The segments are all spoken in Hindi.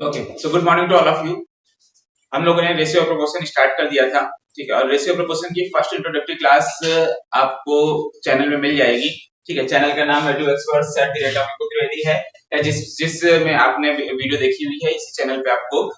Okay, so good morning to all of you. हम लोगों ने रेशियो ऑफ प्रोपोर्शन स्टार्ट कर दिया था, ठीक है। और रेशियो ऑफ प्रोपोर्शन की फर्स्ट इंट्रोडक्टरी क्लास आपको चैनल में मिल जाएगी, ठीक है। चैनल का नाम edubexperts@त्रिवेदी है, जिसमें आपने वीडियो देखी हुई है, इसी चैनल पे आपको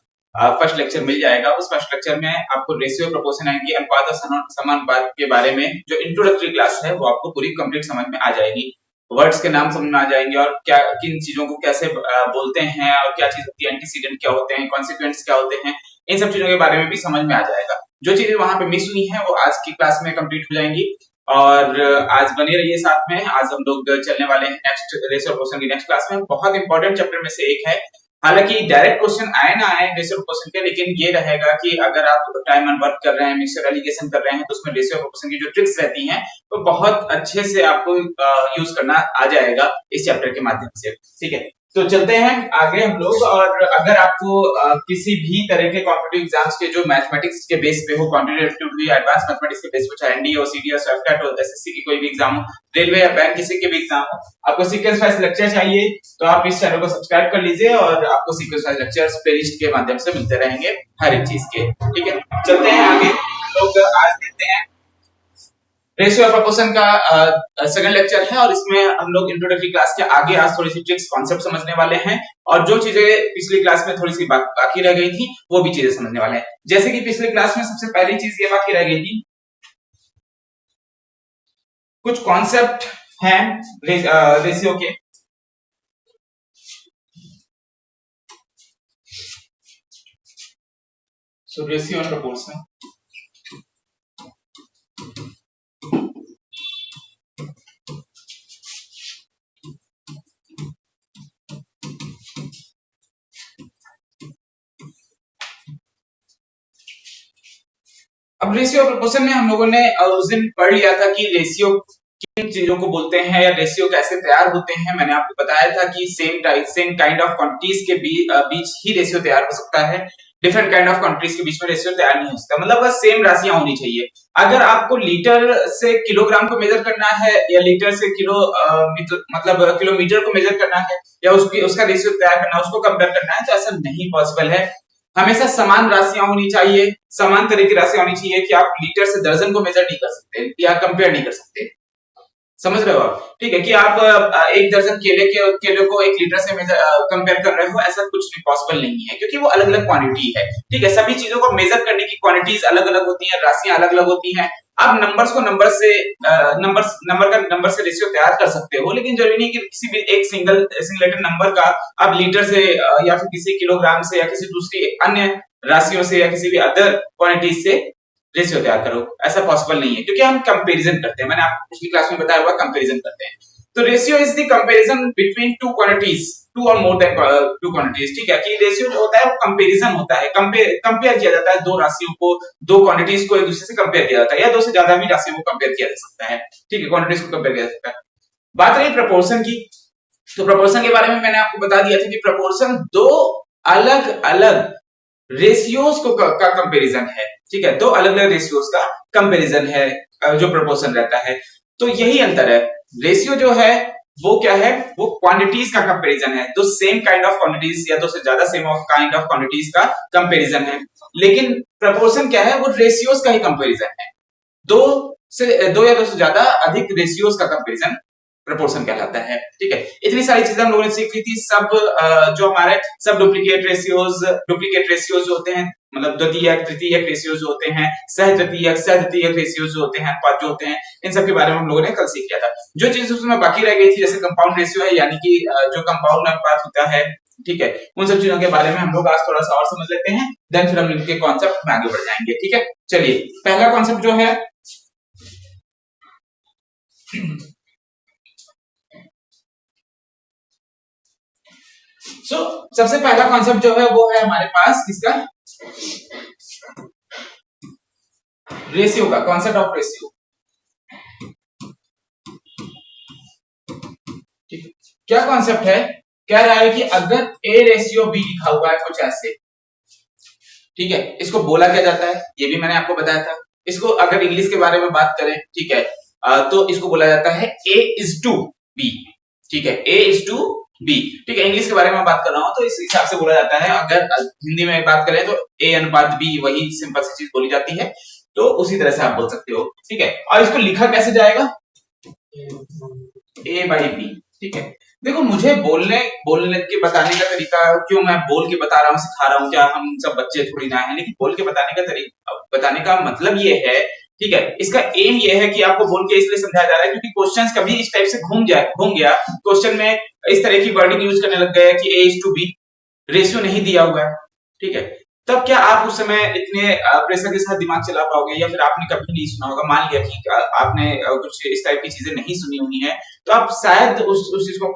फर्स्ट लेक्चर मिल जाएगा। उस फर्स्ट लेक्चर में आपको रेशियो ऑफ प्रोपोर्शन यानी कि अनुपात और समानुपात के बारे में जो इंट्रोडक्टरी क्लास है वो आपको पूरी कंप्लीट समझ में आ जाएगी। वर्ड्स के नाम समझ में आ जाएंगे और क्या किन चीजों को कैसे बोलते हैं और क्या चीज होती है, एंटीसीडेंट क्या होते हैं, कॉन्सिक्वेंस क्या होते हैं, इन सब चीजों के बारे में भी समझ में आ जाएगा। जो चीजें वहां पे मिस हुई हैं वो आज की क्लास में कंप्लीट हो जाएंगी। और आज बने रहिए साथ में। आज हम लोग चलने वाले हैं नेक्स्ट रेशियो ऑफ प्रोपोर्शन की नेक्स्ट क्लास में। बहुत इंपॉर्टेंट चैप्टर में से एक है। हालांकि डायरेक्ट क्वेश्चन आए ना आए रेशियो ऑफ प्रोपोर्शन के, लेकिन ये रहेगा कि अगर आप टाइम एंड वर्क कर रहे हैं, मिक्सचर एलिगेशन कर रहे हैं, तो उसमें रेशियो ऑफ प्रोपोर्शन की जो ट्रिक्स रहती हैं तो बहुत अच्छे से आपको यूज करना आ जाएगा इस चैप्टर के माध्यम से, ठीक है। तो चलते हैं आगे हम लोग। और अगर आपको किसी भी तरह के कॉम्पिटिटिव एग्जाम्स के जो मैथमेटिक्स के बेस पे हो, क्वांटिटेटिव या एडवांस मैथमेटिक्स के बेस पे, चाहे एनडीए हो, सीडीएस हो, एफटेट हो, एसएससी की कोई भी एग्जाम हो, रेलवे या बैंक किसी के भी एग्जाम हो, आपको सीक्वेंस वाइज लेक्चर चाहिए तो आप इस चैनल को सब्सक्राइब कर लीजिए और आपको सीक्वेंस वाइज लेक्चर्स प्लेलिस्ट के माध्यम से मिलते रहेंगे हर एक चीज के, ठीक है। चलते हैं आगे। लोग आज देखते हैं रेशियो ऑफ प्रोपोर्शन का सेकंड लेक्चर है और इसमें हम लोग इंट्रोडक्टरी क्लास के आगे आज थोड़ी सी ट्रिक्स कॉन्सेप्ट समझने वाले हैं और जो चीजें पिछली क्लास में थोड़ी सी बाकी रह गई थी वो भी चीजें समझने वाले हैं। जैसे कि पिछली क्लास में सबसे पहली चीज ये बाकी रह गई थी, कुछ कॉन्सेप्ट हैं रेशियो के। सो रेशियो ऑफ प्रोपोर्शन, अब रेशियो ऑफ प्रोपोर्शन में हम लोगों ने उस दिन पढ़ लिया था कि रेशियो किन चीजों को बोलते हैं या रेशियो कैसे तैयार होते हैं। मैंने आपको बताया था कि सेम काइंड ऑफ क्वांटिटीज के बीच ही रेशियो तैयार हो सकता है, डिफरेंट काइंड ऑफ क्वांटिटीज के बीच में रेशियो तैयार नहीं हो सकता। मतलब बस सेम राशियां होनी चाहिए। अगर आपको लीटर से किलोग्राम को मेजर करना है या लीटर से मतलब किलोमीटर को मेजर करना है या उसका रेशियो तैयार करना है, उसको कंपेयर करना है, तो ऐसा नहीं पॉसिबल है। हमेशा समान राशियां होनी चाहिए, समान तरह की राशियां होनी चाहिए कि आप लीटर से दर्जन को मेजर नहीं कर सकते या कंपेयर नहीं कर सकते। समझ रहे हो आप? ठीक है कि आप एक दर्जन केले को एक लीटर से कंपेयर कर रहे हो, ऐसा कुछ नहीं, पॉसिबल नहीं है, क्योंकि वो अलग अलग क्वांटिटी है, ठीक है। सभी चीजों को मेजर करने की क्वांटिटीज अलग अलग होती हैं, राशियां अलग अलग होती हैं। आप नंबर्स को नंबर से रेशियो तैयार कर सकते हो, लेकिन जरूरी नहीं कि किसी भी एक सिंगलेटेड नंबर का आप लीटर से या फिर किसी किलोग्राम से या किसी दूसरी अन्य राशियों से या किसी भी अदर क्वांटिटीज से रेशियो तैयार करो। ऐसा पॉसिबल नहीं है, क्योंकि हम कंपैरिजन करते हैं। मैंने आपको पिछली क्लास में बताया हुआ कंपैरिजन करते हैं। तो ratio is the comparison between two quantities, two और मोर देन टू क्वांटिटीज, ठीक है। कि रेशियो जो होता है वो कंपैरिजन होता है, कंपेयर किया जाता है दो राशियों को, दो क्वांटिटीज को एक दूसरे से कंपेयर किया जाता है, या दो से ज्यादा भी राशियों को कंपेयर किया जा सकता है, ठीक है, क्वांटिटीज को कंपेयर किया जा सकता है। बात रही प्रोपोर्शन की, तो प्रोपोर्शन के बारे में मैंने आपको बता दिया था कि प्रोपोर्शन दो अलग अलग रेशियोज का कंपैरिजन है, ठीक है। दो अलग अलग रेशियोज का कंपैरिजन है जो प्रोपोर्शन रहता है। तो यही अंतर है। रेशियो जो है वो क्या है, वो क्वांटिटीज का कंपैरिजन है, दो सेम काइंड ऑफ क्वांटिटीज या दो से ज्यादा सेम काइंड ऑफ क्वांटिटीज का कंपैरिजन है। लेकिन प्रोपोर्शन क्या है, वो रेशियोज का ही कंपैरिजन है, दो या दो से ज्यादा अधिक रेशियोज का कंपैरिजन प्रोपोर्शन कहलाता है, ठीक है। इतनी सारी चीजें हम लोगों ने सीख ली थी। सब जो हमारे सब डुप्लीकेट रेशियोज होते हैं, मतलब द्वितीयक तृतीयक रेशियोज जो होते हैं, सह-तृतीयक रेशियोज जो होते हैं, अनुपात जो होते हैं, इन सब के बारे में हम लोगों ने कल सीख लिया था। जो चीज उसमें बाकी रह गई थी, जैसे कंपाउंड रेशियो है, यानी कि जो कंपाउंड अनुपात होता है, ठीक है, उन सब चीजों के बारे में हम लोग आज थोड़ा सा और समझ लेते हैं, देन फिर हम इनके कॉन्सेप्ट में आगे बढ़ जाएंगे, ठीक है। चलिए, पहला कॉन्सेप्ट जो है सबसे पहला कॉन्सेप्ट जो है वो है हमारे पास किसका, रेशियो का, कॉन्सेप्ट ऑफ रेशियो, ठीक है। क्या कॉन्सेप्ट है, कह रहा है कि अगर ए रेशियो बी लिखा हुआ है कुछ ऐसे, ठीक है, इसको बोला क्या जाता है ये भी मैंने आपको बताया था। इसको अगर इंग्लिश के बारे में बात करें, ठीक है, तो इसको बोला जाता है A is to B, ठीक है, A is to बी। ठीक है, इंग्लिश के बारे में बात कर रहा हूं तो इस हिसाब से बोला जाता है। अगर हिंदी में बात करें तो ए अनुपात बी, वही सिंपल सी चीज बोली जाती है, तो उसी तरह से आप बोल सकते हो। ठीक है, और इसको लिखा कैसे जाएगा, ए बाई बी। ठीक है, देखो मुझे बोलने बोलने के बताने का तरीका, क्यों मैं बोल के बता रहा हूँ, सिखा रहा हूँ, क्या हम सब बच्चे थोड़ी ना है, लेकिन बोल के बताने का तरीका, बताने का मतलब ये है, ठीक है, इसका एम ये है कि आपको बोल के इसलिए समझाया जा रहा है क्योंकि क्वेश्चंस कभी इस टाइप से घूम गया, क्वेश्चन में इस तरह की वर्डिंग यूज करने लग गए कि ए इज टू बी, रेशियो नहीं दिया हुआ है। ठीक है, तब क्या आप उस समय इतने प्रेशर के साथ दिमाग चला पाओगे, या फिर आपने कभी नहीं सुना होगा, मान लिया कि आपने कुछ इस टाइप की चीजें नहीं सुनी हुई हैं, तो आप शायद उस चीज को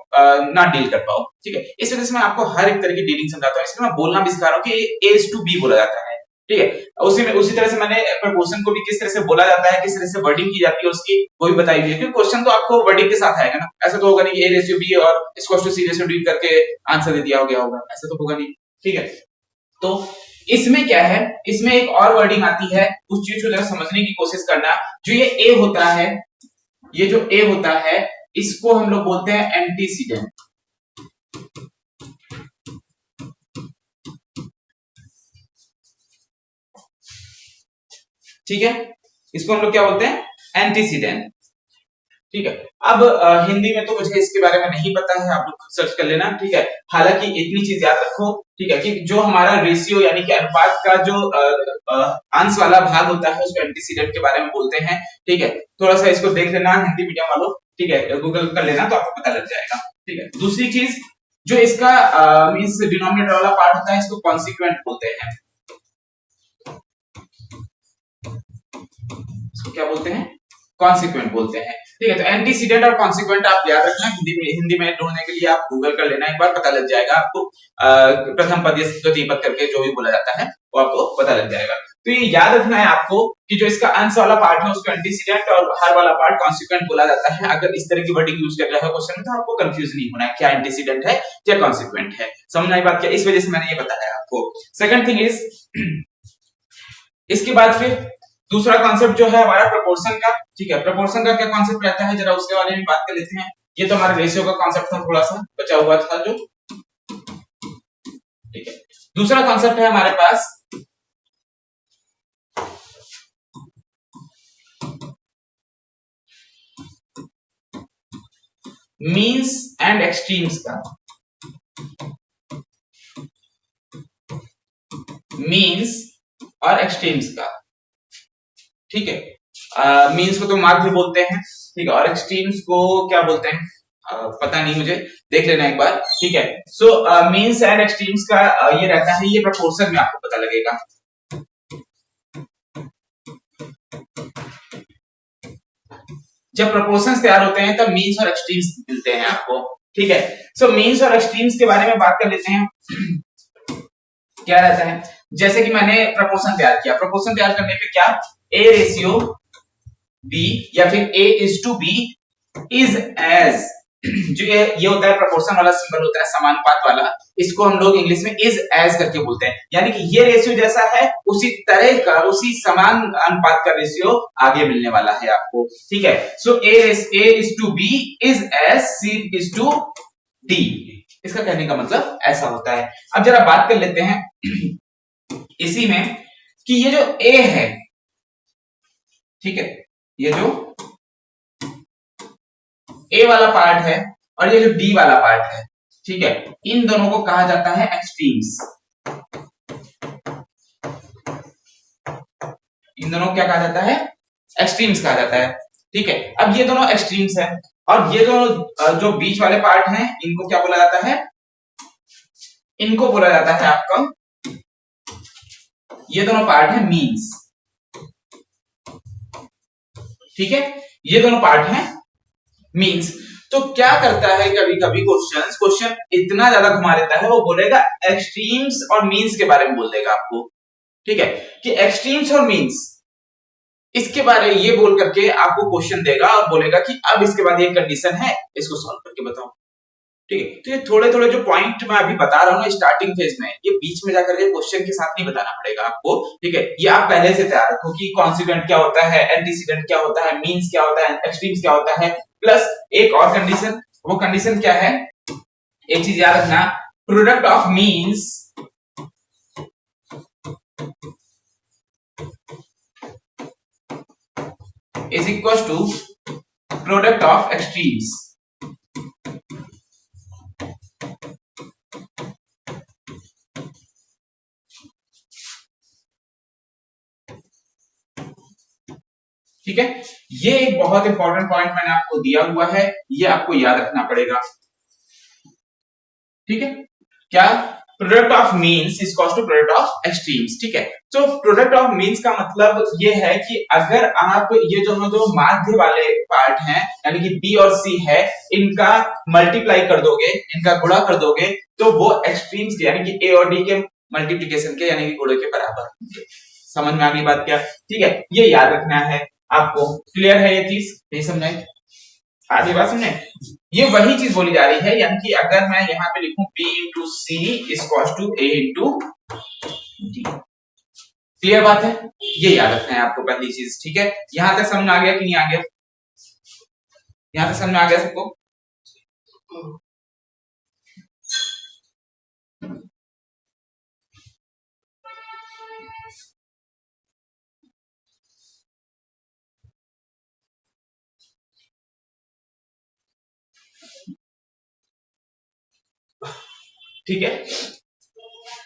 ना डील कर पाओ। ठीक है, इस वजह से मैं आपको हर एक तरह की डीलिंग समझाता हूँ, इसलिए मैं बोलना भी सिखा रहा हूँ कि ए इज टू बी बोला जाता है। ठीक है, उसी तरह से मैंने प्रपोर्शन को भी किस तरह से बोला जाता है, किस तरह से वर्डिंग की जाती है उसकी, वो भी बताई हुई है, क्योंकि क्वेश्चन तो आपको वर्डिंग के साथ आएगा ना, ऐसा तो होगा नहीं ए रेशियो बी और इसको टू सी रेशियो डी करके आंसर दे दिया हो गया होगा, ऐसा तो होगा नहीं। ठीक है, तो इसमें क्या है, इसमें एक और वर्डिंग आती है, उस चीज को जरा समझने की कोशिश करना। जो ये ए होता है, ये जो ए होता है, इसको हम लोग बोलते हैं एंटीसीडेंट। ठीक है, इसको हम लोग क्या बोलते हैं, एंटीसीडेंट। ठीक है, अब हिंदी में तो मुझे इसके बारे में नहीं पता है, आप लोग खुद सर्च कर लेना। ठीक है, हालांकि इतनी चीज याद रखो, ठीक है, कि जो हमारा रेशियो यानी कि अनुपात का जो अंश वाला भाग होता है उसको एंटीसीडेंट के बारे में बोलते हैं। ठीक है, थोड़ा सा इसको देख लेना हिंदी मीडियम वालों, ठीक है, गूगल कर लेना तो आपको पता लग जाएगा। ठीक है, दूसरी चीज जो इसका मींस डिनोमिनेटर वाला पार्ट होता है, इसको कॉन्सिक्वेंट बोलते हैं। इसको क्या बोलते हैं, कॉन्सिक्वेंट बोलते हैं। ठीक है, तो एंटीसीडेंट और कॉन्सिक्वेंट आप याद रखना, हिंदी में ढूंढने के लिए आप गूगल कर लेना, एक बार पता लग जाएगा आपको। प्रथम पद या द्वितीय पद करके जो भी बोला जाता है वो आपको पता लग जाएगा। तो ये याद रखना है आपको कि जो इसका अंश वाला पार्ट है उसको एंटीसीडेंट और हर वाला पार्ट कॉन्सिक्वेंट बोला जाता है। अगर इस तरह की वर्डिंग यूज कर रहा है क्वेश्चन में तो आपको कंफ्यूज नहीं होना है, क्या एंटीसीडेंट है क्या कॉन्सिक्वेंट है, समझ आई बात क्या, इस वजह से मैंने ये बताया आपको। सेकंड थिंग इज, इसके बाद फिर दूसरा कॉन्सेप्ट जो है हमारा प्रपोर्शन का। ठीक है, प्रपोर्शन का क्या कॉन्सेप्ट रहता है, जरा उसके बारे में बात कर लेते हैं। ये तो हमारा रेशियो का कॉन्सेप्ट था, थोड़ा सा बचा हुआ था जो। ठीक है, दूसरा कॉन्सेप्ट है हमारे पास मीन्स एंड एक्सट्रीम्स का। मीन्स और एक्सट्रीम्स का, ठीक है, मीन्स को तो मार्क भी बोलते हैं, ठीक है, और एक्सट्रीम्स को क्या बोलते हैं पता नहीं मुझे, देख लेना एक बार। ठीक है, सो मीन्स एंड एक्सट्रीम्स का ये रहता है, ये प्रपोर्शन में आपको पता लगेगा। जब प्रपोर्शंस तैयार होते हैं तब मीन्स और एक्सट्रीम्स मिलते हैं आपको। ठीक है, सो मीन्स और एक्सट्रीम्स के बारे में बात कर लेते हैं। क्या रहता है, जैसे कि मैंने प्रपोर्शन तैयार किया, प्रपोर्शन तैयार करने पे क्या, ए रेशियो बी या फिर A is to B is as, जो ये होता है प्रपोर्शन वाला सिंबल होता है, समानुपात वाला, इसको हम लोग इंग्लिश में इज एज करके बोलते हैं, यानी कि ये रेशियो जैसा है उसी तरह का, उसी समान अनुपात का रेशियो आगे मिलने वाला है आपको। ठीक है, so A is to B is as C is to D, इसका कहने का मतलब ऐसा होता है। अब जरा बात कर लेते हैं इसी में कि ये जो ए है, ठीक है, ये जो ए वाला पार्ट है और ये जो डी वाला पार्ट है, ठीक है, इन दोनों को कहा जाता है एक्सट्रीम्स। इन दोनों को क्या कहा जाता है, एक्सट्रीम्स कहा जाता है। ठीक है, अब ये दोनों एक्सट्रीम्स है और ये दोनों जो बीच वाले पार्ट हैं इनको क्या बोला जाता है, इनको बोला जाता है आपका, ये दोनों पार्ट है मीन्स। ठीक है, ये दोनों पार्ट हैं मीन्स। तो क्या करता है कभी कभी क्वेश्चन इतना ज्यादा घुमा देता है, वो बोलेगा एक्सट्रीम्स और मीन्स के बारे में बोल देगा आपको। ठीक है, कि एक्सट्रीम्स और मीन्स, इसके बारे ये बोल करके आपको क्वेश्चन देगा और बोलेगा कि अब इसके बाद एक कंडीशन है, इसको सॉल्व करके बताओ। ठीक है, तो ये थोड़े थोड़े जो पॉइंट मैं अभी बता रहा हूँ ना स्टार्टिंग फेज में, ये बीच में जाकर के क्वेश्चन के साथ नहीं बताना पड़ेगा आपको। ठीक है, ये आप पहले से तैयार रखो कि कॉन्सिक्वेंट क्या होता है, एंटीसीडेंट क्या होता है, मीन्स क्या होता है, एक्सट्रीम्स क्या होता है, प्लस एक और कंडीशन, वो कंडीशन क्या है एक चीज याद रखना, product of means is equal to product of extremes. ठीक है, ये एक बहुत इंपॉर्टेंट पॉइंट मैंने आपको दिया हुआ है, ये आपको याद रखना पड़ेगा। ठीक है, क्या product of means is equal to product of extremes. ठीक है, तो प्रोडक्ट ऑफ मीन्स का मतलब ये है कि अगर आप ये जो माध्य वाले पार्ट हैं यानी कि बी और सी है, इनका मल्टीप्लाई कर दोगे, इनका गुणा कर दोगे, तो वो एक्सट्रीम्स के यानी कि ए और डी के मल्टीप्लीकेशन के यानी कि गुणे के बराबर होंगे। समझ में आ गई बात क्या? ठीक है, ये याद रखना है आपको। क्लियर है ये चीज? नहीं समझाई? आगे बात समझे? ये वही चीज बोली जा रही है, यानी कि अगर मैं यहाँ पे लिखूं B into C equal to A into D. Clear बात है? ये याद रखना है आपको पहली चीज। ठीक है, यहां तक समझ आ गया कि नहीं आ गया? यहां तक समझ आ गया सबको? ठीक है,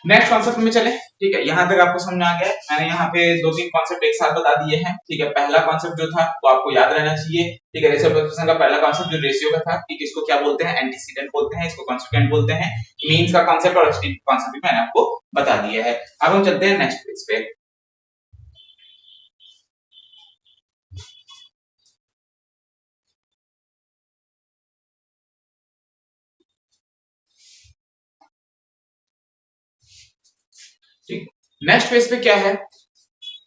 नेक्स्ट कॉन्सेप्ट में चले। ठीक है, यहां तक आपको समझ आ गया। मैंने यहाँ पे दो तीन कॉन्सेप्ट एक साथ बता दिए हैं। ठीक है, पहला कॉन्सेप्ट जो था वो आपको याद रहना चाहिए। ठीक है, रेशियो प्रोपोर्शन का पहला कॉन्सेप्ट जो रेशियो का था, ठीक, इसको क्या बोलते हैं? एंटीसीडेंट बोलते हैं, इसको कॉन्स्टिट्यूएंट बोलते हैं। मीन्स का कॉन्सेप्ट और एक्सट्रीम कॉन्सेप्ट भी मैंने आपको बता दिया है। अब हम चलते हैं नेक्स्ट पेज पे। नेक्स्ट पेज पे क्या है?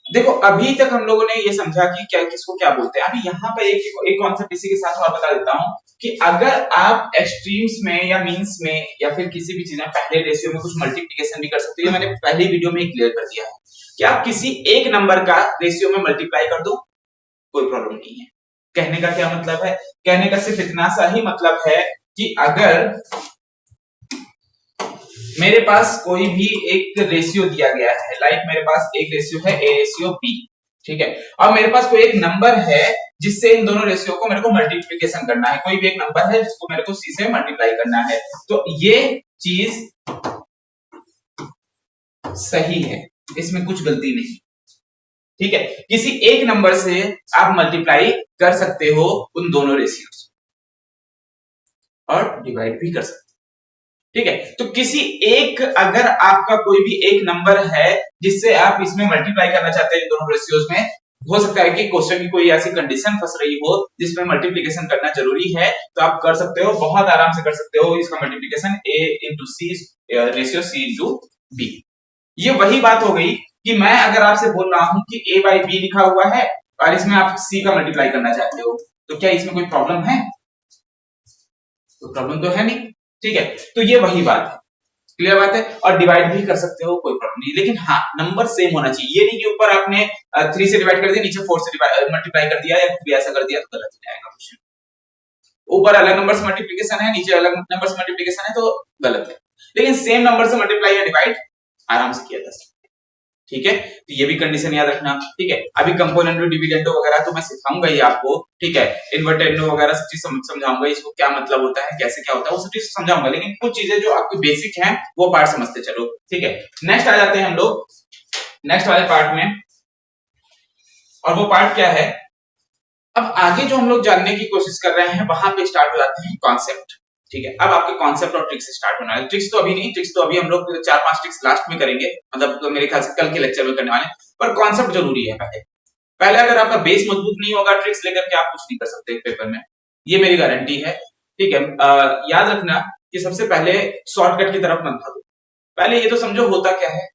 देखो, अभी तक हम लोगों ने ये समझा कि क्या किसको क्या बोलते हैं। अभी यहाँ पे एक कॉन्सेप्ट इसी के साथ और बता देता हूँ कि अगर आप एक्सट्रीम्स में या मीन्स में या फिर किसी भी चीज में पहले रेशियो में कुछ मल्टीप्लिकेशन भी कर सकते हो। ये मैंने पहली वीडियो में क्लियर कर दिया है कि आप किसी एक नंबर का रेशियो में मल्टीप्लाई कर दो, कोई प्रॉब्लम नहीं है। कहने का क्या मतलब है? कहने का सिर्फ इतना सा ही मतलब है कि अगर मेरे पास कोई भी एक रेशियो दिया गया है, लाइक मेरे पास एक रेशियो है ए रेशियो बी। ठीक है, अब मेरे पास कोई एक नंबर है जिससे इन दोनों रेशियो को मेरे को मल्टीप्लिकेशन करना है। कोई भी एक नंबर है जिसको मेरे को सी से मल्टीप्लाई करना है, तो ये चीज सही है, इसमें कुछ गलती नहीं। ठीक है, किसी एक नंबर से आप मल्टीप्लाई कर सकते हो उन दोनों रेशियोज और डिवाइड भी कर सकते हो। ठीक है, तो किसी एक, अगर आपका कोई भी एक नंबर है जिससे आप इसमें मल्टीप्लाई करना चाहते हैं दोनों रेशियोज में, हो सकता है कि क्वेश्चन की कोई ऐसी कंडीशन फंस रही हो जिसमें मल्टीप्लिकेशन करना जरूरी है, तो आप कर सकते हो, बहुत आराम से कर सकते हो इसका multiplication a into C ratio c into B. ये वही बात हो गई कि मैं अगर आपसे बोल रहा हूं कि a बाई बी लिखा हुआ है और इसमें आप c का मल्टीप्लाई करना चाहते हो, तो क्या इसमें कोई प्रॉब्लम है? तो प्रॉब्लम तो है नहीं। ठीक है, तो ये वही बात है। क्लियर बात है? और डिवाइड भी कर सकते हो, कोई प्रॉब्लम नहीं, लेकिन हाँ नंबर सेम होना चाहिए। ये नहीं कि ऊपर आपने 3 से डिवाइड कर दिया, नीचे 4 से मल्टीप्लाई कर दिया या कुछ ऐसा कर दिया, तो गलत हो जाएगा क्वेश्चन। ऊपर अलग नंबर से मल्टीप्लिकेशन है, नीचे अलग नंबर से मल्टीप्लिकेशन है, तो गलत है। लेकिन सेम नंबर से मल्टीप्लाई या डिवाइड आराम से किया जा सकता है। ठीक है, तो ये भी कंडीशन याद रखना। ठीक है, अभी कंपोनेंटो डिविडेंडो वगैरह तो मैं सिखाऊंगा ही आपको। ठीक है, इन्वर्टेंडो वगैरह सब चीज समझाऊंगा, इसको क्या मतलब होता है, कैसे क्या होता है, वो सब चीज समझाऊंगा, लेकिन कुछ चीजें जो आपकी बेसिक हैं वो पार्ट समझते चलो। ठीक है, नेक्स्ट आ जाते हैं हम लोग नेक्स्ट वाले पार्ट में, और वो पार्ट क्या है? अब आगे जो हम लोग जानने की कोशिश कर रहे हैं वहां पे स्टार्ट हो जाते हैं कॉन्सेप्ट। ठीक है, अब आपके कॉन्सेप्ट और ट्रिक्स स्टार्ट होना है। ट्रिक्स तो अभी नहीं, ट्रिक्स तो अभी हम लोग 4-5 ट्रिक्स लास्ट में करेंगे, मतलब तो मेरे ख्याल से कल के लेक्चर में करने वाले, पर कॉन्सेप्ट जरूरी है। पहले अगर आपका बेस मजबूत नहीं होगा, ट्रिक्स लेकर के आप कुछ नहीं कर सकते पेपर में, ये मेरी गारंटी है। ठीक है, याद रखना कि सबसे पहले शॉर्टकट की तरफ मत भागो, पहले ये तो समझो होता क्या है।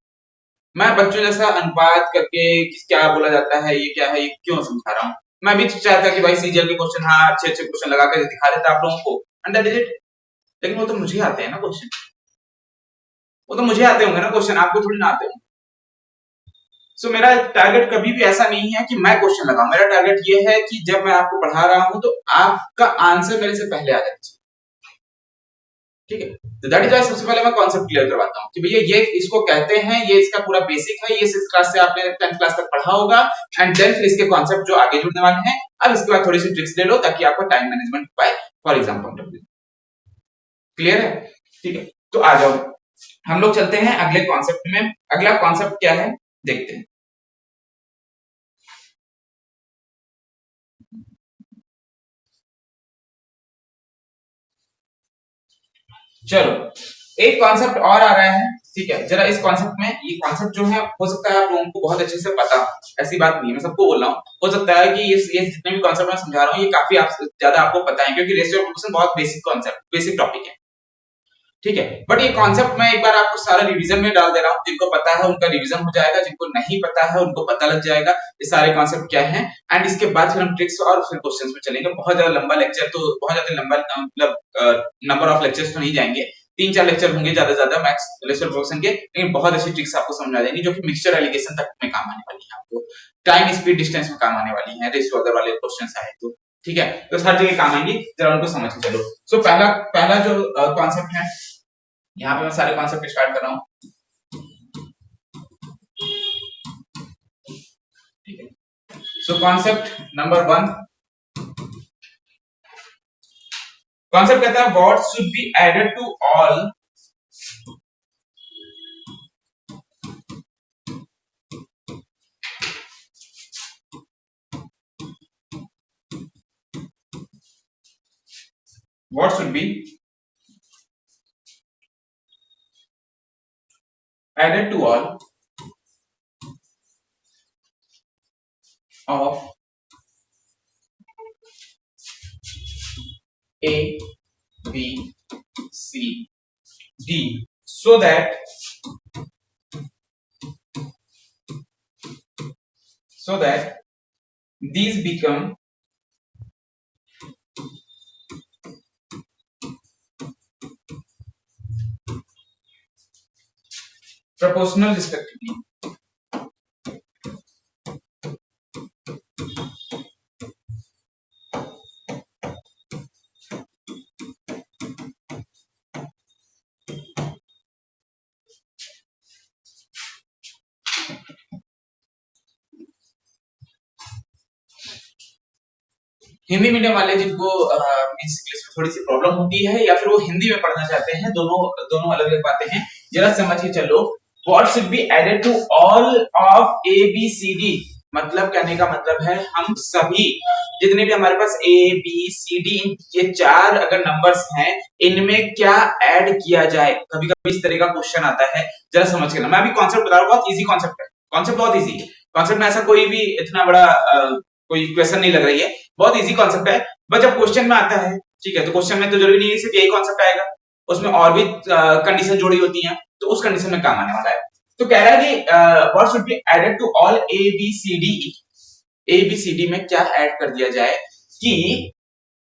मैं बच्चों जैसा अनुपात करके क्या बोला जाता है, ये क्या है, ये क्यों समझा रहा हूँ। मैं भी चाहता कि भाई सीजीएल के क्वेश्चन, हाँ अच्छे अच्छे क्वेश्चन लगा कर दिखा देता आप लोगों को, अंडर डिजिट, लेकिन वो तो मुझे आते हैं ना क्वेश्चन, वो तो मुझे आते होंगे ना क्वेश्चन, आपको थोड़ी ना आते होंगे। सो मेरा टारगेट कभी भी ऐसा नहीं है कि मैं क्वेश्चन लगाऊं, मेरा टारगेट ये है कि जब मैं आपको पढ़ा रहा हूं तो आपका आंसर मेरे से पहले आ जाना चाहिए। ठीक है। तो दैट इज वाई सबसे पहले मैं कॉन्सेप्ट क्लियर करवाता हूँ कि भैया ये इसको कहते हैं, ये इसका पूरा बेसिक है, ये 6th क्लास से आपने 10th क्लास तक पढ़ा होगा, एंड देन फिर इसके कॉन्सेप्ट जो आगे जुड़ने वाले हैं। अब इसके बाद थोड़ी सी ट्रिक्स ले लो ताकि आपका टाइम मैनेजमेंट हो पाए for exam point of view. Clear है? ठीक है, तो आ जाओ हम लोग चलते हैं अगले कॉन्सेप्ट में। अगला कॉन्सेप्ट क्या है देखते हैं। चलो एक कॉन्सेप्ट और आ रहा है, ठीक है। जरा इस कॉन्सेप्ट में, ये कॉन्सेप्ट जो है हो सकता है आप लोगों को बहुत अच्छे से पता हो, ऐसी बात नहीं है, मैं सबको बोल रहा हूँ। हो सकता है कि ये जितने भी कॉन्सेप्ट मैं समझा रहा हूँ ये काफी ज्यादा आपको पता है, क्योंकि रेशियो प्रोपोर्शन बहुत बेसिक कॉन्सेप्ट, बेसिक टॉपिक है, ठीक है। बट ये कॉन्सेप्ट मैं एक बार आपको सारा रिवीजन में डाल दे रहा हूँ, जिनको पता है उनका रिवीजन हो जाएगा, जिनको नहीं पता है उनको पता लग जाएगा ये सारे कॉन्सेप्ट क्या है। एंड इसके बाद फिर हम ट्रिक्स और फिर क्वेश्चंस में चलेंगे। बहुत ज्यादा लंबा लेक्चर, तो बहुत ज्यादा लंबा मतलब नंबर ऑफ लेक्चर्स तो नहीं जाएंगे, 3-4 लेक्चर होंगे ज्यादा मैक्स रेशियो प्रोपोर्शन के, लेकिन बहुत अच्छी ट्रिक्स आपको समझ आ जाएंगी जो कि मिक्सचर एलिगेशन तक में काम आने वाली है, आपको टाइम स्पीड डिस्टेंस में काम आने वाली है, रेशियो अगर वाले क्वेश्चंस आए तो, ठीक है। तो हर जगह काम आएंगी, जरा उनको समझ के चलो। सो पहला जो कॉन्सेप्ट है, यहाँ पे मैं सारे कॉन्सेप्ट स्टार्ट कर रहा हूँ, ठीक है। सो कॉन्सेप्ट नंबर 1, कॉन्सेप्ट कहता है what should be added to all what should be added to all of A, B, C, D so that these become proportional respectively. Hindi medium वाले जिनको मींस इंग्लिश में थोड़ी सी प्रॉब्लम होती है या फिर वो हिंदी में पढ़ना चाहते हैं, दोनों अलग अलग बातें हैं, जरा समझ के चलो। What should be added to all of A B C D, मतलब कहने का मतलब है हम सभी जितने भी हमारे पास ए बी सी डी ये 4 अगर नंबर्स हैं, इनमें क्या ऐड किया जाए। कभी कभी इस तरह का क्वेश्चन आता है, जरा समझ के ना। मैं अभी कॉन्सेप्ट बता रहा हूँ, बहुत इजी कॉन्सेप्ट है, कॉन्सेप्ट बहुत इजी है। कॉन्सेप्ट में ऐसा कोई भी इतना बड़ा कोई क्वेश्चन नहीं लग रही है, बहुत इजी कॉन्सेप्ट है। बट जब क्वेश्चन में आता है, ठीक है, तो क्वेश्चन में तो जरूरी नहीं है सिर्फ यही कॉन्सेप्ट आएगा, उसमें और भी कंडीशन जोड़ी होती हैं, तो उस कंडीशन में काम आने वाला है। तो कह रहा है कि what should be added to all A B C D, A B C D में क्या ऐड कर दिया जाए कि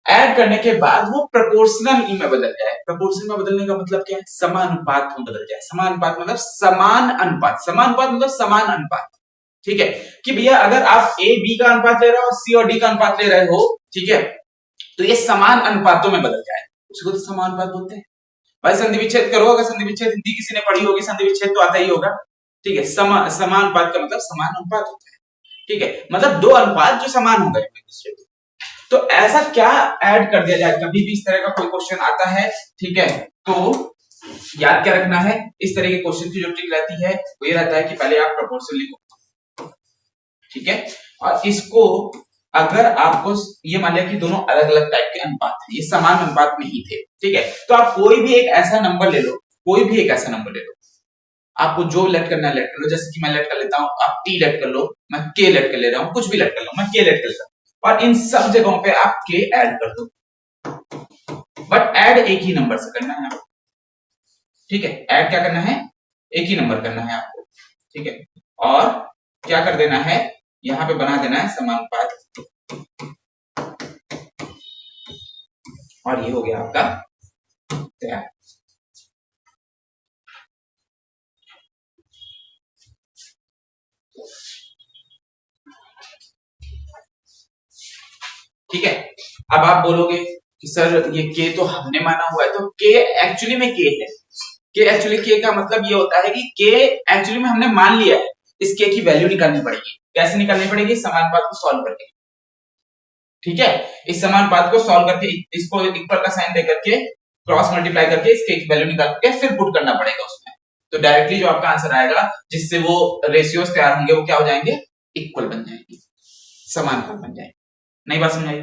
ऐड करने के बाद वो प्रोपोर्शनल में बदल जाए। प्रोपोर्शन में बदलने का मतलब क्या है? समानुपात में बदल जाए। समानुपात मतलब समान अनुपात, समानुपात मतलब समान अनुपात, ठीक है। कि भैया अगर आप ए बी का अनुपात ले रहे हो और सी और डी का अनुपात ले रहे हो, ठीक है, तो ये समान अनुपातों में बदल जाए, उसको तो समान अनुपात बोलते हैं। भाई संधि विच्छेद करो, अगर संधि विच्छेद हिंदी किसी ने पढ़ी होगी, संधि विच्छेद तो आता ही होगा, ठीक है। समान अनुपात का मतलब समान अनुपात होता है, ठीक है, मतलब दो अनुपात जो समान हो गए एक दूसरे के। तो ऐसा क्या ऐड कर दिया जाए, कभी भी इस तरह का कोई क्वेश्चन आता है, ठीक है, तो याद क्या रखना है, इस तरह के क्वेश्चन की जो ट्रिक रहती है वो ये रहता है कि पहले आप प्रोपोर्शन लिखो, ठीक है, और इसको अगर आपको ये मान लिया कि दोनों अलग अलग टाइप के अनुपात हैं, ये समान अनुपात नहीं थे, ठीक है, तो आप कोई भी एक ऐसा नंबर ले लो, कोई भी एक ऐसा नंबर ले लो, आपको जो लेट करना है लेट कर लो। जैसे कि मैं लेट कर लेता हूं, आप टी लेट कर लो, मैं के लेट कर ले रहा हूं, कुछ भी लेट कर लो, मैं के लेट कर लेता हूं, और इन सब जगहों पे आप के ऐड कर दो, बट ऐड एक ही नंबर से करना है आपको, ठीक है। ऐड क्या करना है? एक ही नंबर करना है आपको, ठीक है, और क्या कर देना है, यहां पे बना देना है समानुपात, और ये हो गया आपका तैयार। ठीक है, अब आप बोलोगे कि सर ये के तो हमने माना हुआ है, तो के एक्चुअली में के है। के एक्चुअली के का मतलब ये होता है कि के एक्चुअली में हमने मान लिया है, इस के की वैल्यू निकालनी पड़ेगी। कैसे निकालनी पड़ेगी? समानुपात को सॉल्व करके। ठीक है, इस समानुपात को सॉल्व करके इसको इक्वल का साइन देकर के क्रॉस मल्टीप्लाई करके इस के की वैल्यू निकाल के फिर पुट करना पड़ेगा उसमें। तो डायरेक्टली जो आपका आंसर आएगा जिससे वो रेशियोस तैयार होंगे वो क्या हो जाएंगे? इक्वल बन जाएंगे, समानुपात बन जाएंगे। नई बात समझ आई?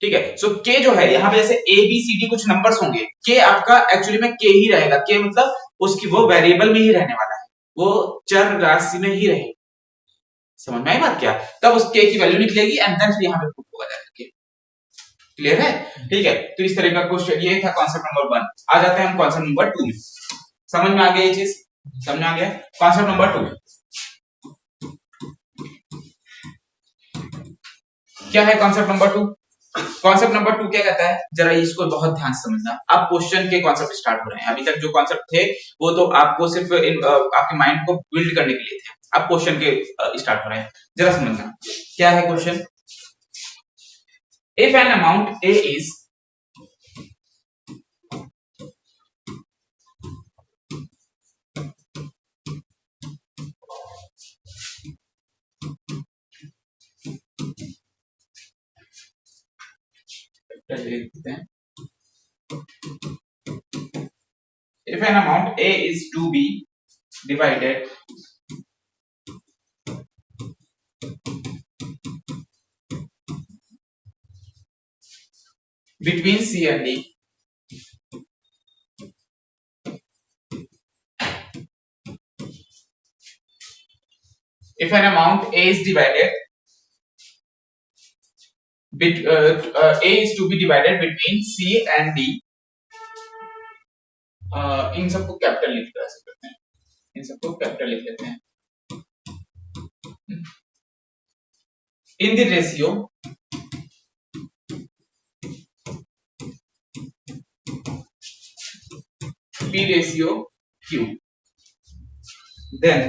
ठीक है। सो के जो है यहाँ पे जैसे ए बी सी डी कुछ नंबर्स होंगे, के आपका एक्चुअली में के ही रहेगा। के मतलब उसकी वो वेरिएबल में ही रहने वाला है, वो चर राशि में ही रहेगा। समझ में आई बात क्या? तब उस के की वैल्यू निकलेगी एंड देन फिर यहाँ पे पुट होगा जाकर। क्लियर है? ठीक है। तो इस तरह का क्वेश्चन ये था कॉन्सेप्ट नंबर 1। आ जाते हैं हम कॉन्सेप्ट नंबर 2 में। समझ में आ गया ये चीज? समझ में आ गया? कॉन्सेप्ट नंबर 2 क्या है? कॉन्सेप्ट नंबर 2, कॉन्सेप्ट नंबर 2 क्या कहता है, जरा इसको बहुत ध्यान से समझना। अब क्वेश्चन के कॉन्सेप्ट स्टार्ट हो रहे हैं। अभी तक जो कॉन्सेप्ट थे वो तो आपको सिर्फ आपके माइंड को बिल्ड करने के लिए थे। अब क्वेश्चन के स्टार्ट हो रहे हैं, जरा समझना। क्या है question? If an amount A is if an amount A is to be divided between C and D, if an amount A is divided A is to be divided between C and D, इन सबको कैपिटल लिख सकते हैं, इन सबको कैपिटल लिख लेते हैं। In the ratio P ratio Q, then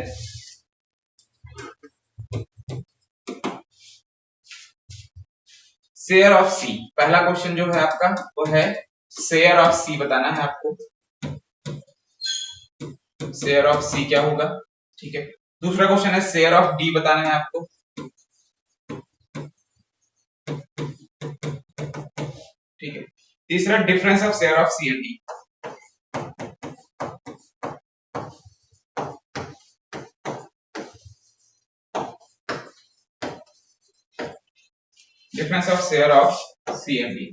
share of C. पहला क्वेश्चन जो है आपका वो है शेयर ऑफ सी बताना है आपको। शेयर ऑफ सी क्या होगा? ठीक है। दूसरा क्वेश्चन है शेयर ऑफ डी बताना है आपको। ठीक है। तीसरा difference of share of C and D. Difference of share of C and D.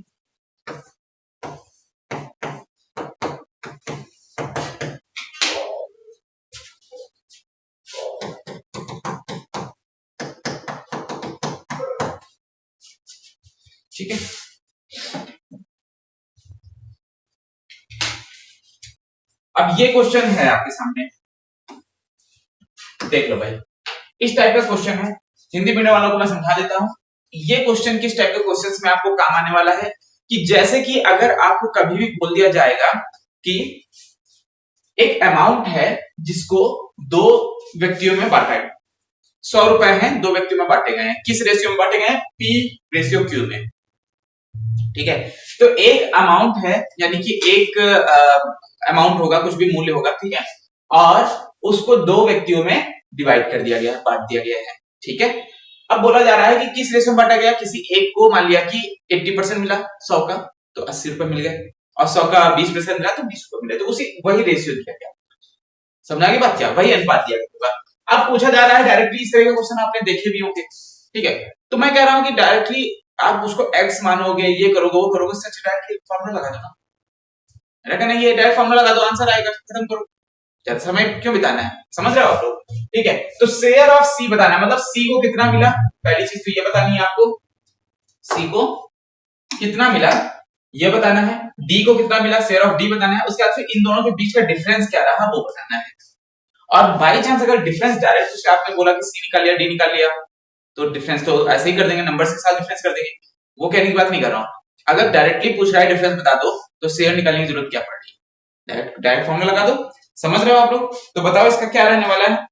ठीक है। अब ये क्वेश्चन है आपके सामने, देख लो भाई। इस टाइप का क्वेश्चन है, हिंदी मीडियम वालों को मैं समझा देता हूं। ये क्वेश्चन किस टाइप के क्वेश्चंस में आपको काम आने वाला है कि जैसे कि अगर आपको कभी भी बोल दिया जाएगा कि एक अमाउंट है जिसको दो व्यक्तियों में बांटा है, 100 रुपए हैं, दो व्यक्तियों में बांटे गए हैं। किस रेशियो में बांटे गए हैं? P रेशियो Q में। ठीक है। तो एक अमाउंट है, यानी कि एक अमाउंट होगा, कुछ भी मूल्य होगा, ठीक है, और उसको दो व्यक्तियों में डिवाइड कर दिया गया, बांट दिया गया है। ठीक है। अब बोला जा रहा है कि किस रेशियो में बांटा गया? किसी एक को मान लिया कि 80% मिला 100 का, तो 80 रुपए मिल गए, और 100 का 20% मिला तो 20 रुपए मिले, तो उसी वही रेशियो दिया गया। समझा गई बात क्या? वही अनुपात दिया गया। अब पूछा जा रहा है डायरेक्टली, इस तरह के क्वेश्चन आपने देखे भी होंगे। ठीक है। तो मैं कह रहा हूं कि डायरेक्टली आप उसको x मानोगे, ये करोगे, वो करोगे, सच डायरेक्टली फॉर्मूला लगा देना। लेकिन नहीं, ये डायरेक्ट फॉर्मूला लगा दो, आंसर आएगा, खत्म करो। ज्यादा समय क्यों बिताना है? समझ रहे हो आप लोग? ठीक है। तो शेयर ऑफ सी बताना है, मतलब सी को कितना मिला, पहली चीज तो ये बतानी है आपको, सी को कितना मिला ये बताना है, डी को कितना मिला, शेयर ऑफ डी बताना है, उसके बाद फिर इन दोनों के बीच का डिफरेंस क्या रहा वो बताना है। और बाई चांस अगर डिफरेंस डायरेक्ट कुछ आपने बोला कि सी निकाल लिया, डी निकाल लिया, तो डिफरेंस तो ऐसे ही कर देंगे, नंबर्स के साथ डिफरेंस कर देंगे, वो कहने की बात नहीं कर रहा हूं। अगर डायरेक्टली पूछ रहा है डिफरेंस बता दो, तो शेयर निकालने की जरूरत क्या पड़ रही है? डायरेक्ट फॉर्मूला लगा दो। समझ रहे हो आप लोग? तो बताओ इसका क्या रहने वाला है?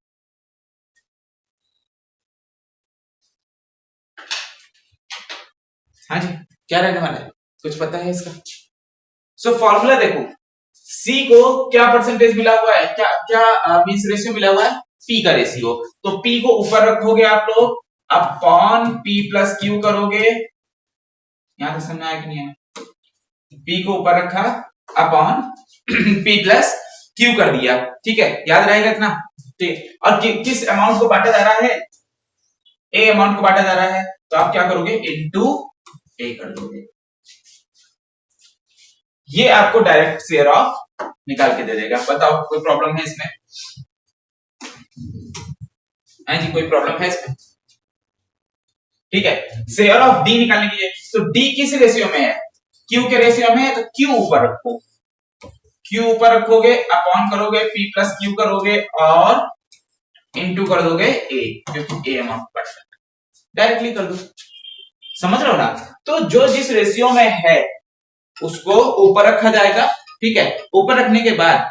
हाँ जी, क्या रहने वाला है? कुछ पता है इसका? सो फॉर्मूला देखो, सी को क्या परसेंटेज मिला हुआ है, क्या क्या मींस रेशियो मिला हुआ है, पी का रेशियो। तो पी को ऊपर रखोगे आप लोग, अपॉन पी प्लस क्यू करोगे। यहां तक समझ आया कि नहीं है? पी को ऊपर रखा अपॉन पी प्लस क्यू कर दिया, ठीक है, याद रहेगा इतना? ठीक। और किस अमाउंट को बांटा जा रहा है? ए अमाउंट को बांटा जा रहा है, तो आप क्या करोगे, इनटू ए कर दोगे। ये आपको डायरेक्ट शेयर ऑफ निकाल के दे देगा। बताओ कोई प्रॉब्लम है इसमें? है जी, कोई प्रॉब्लम है इसमें? ठीक है, शेयर ऑफ डी निकालने के लिए, तो डी किस रेशियो में है, क्यू के रेशियो में है, तो क्यू ऊपर रखो, क्यू ऊपर रखोगे, अपॉन करोगे, पी प्लस क्यू करोगे और इनटू कर दोगे ए, क्योंकि ए अमाउंट बढ़ता है, डायरेक्टली कर दो। समझ रहे हो ना? तो जो जिस रेशियो में है उसको ऊपर रखा जाएगा, ठीक है, ऊपर रखने के बाद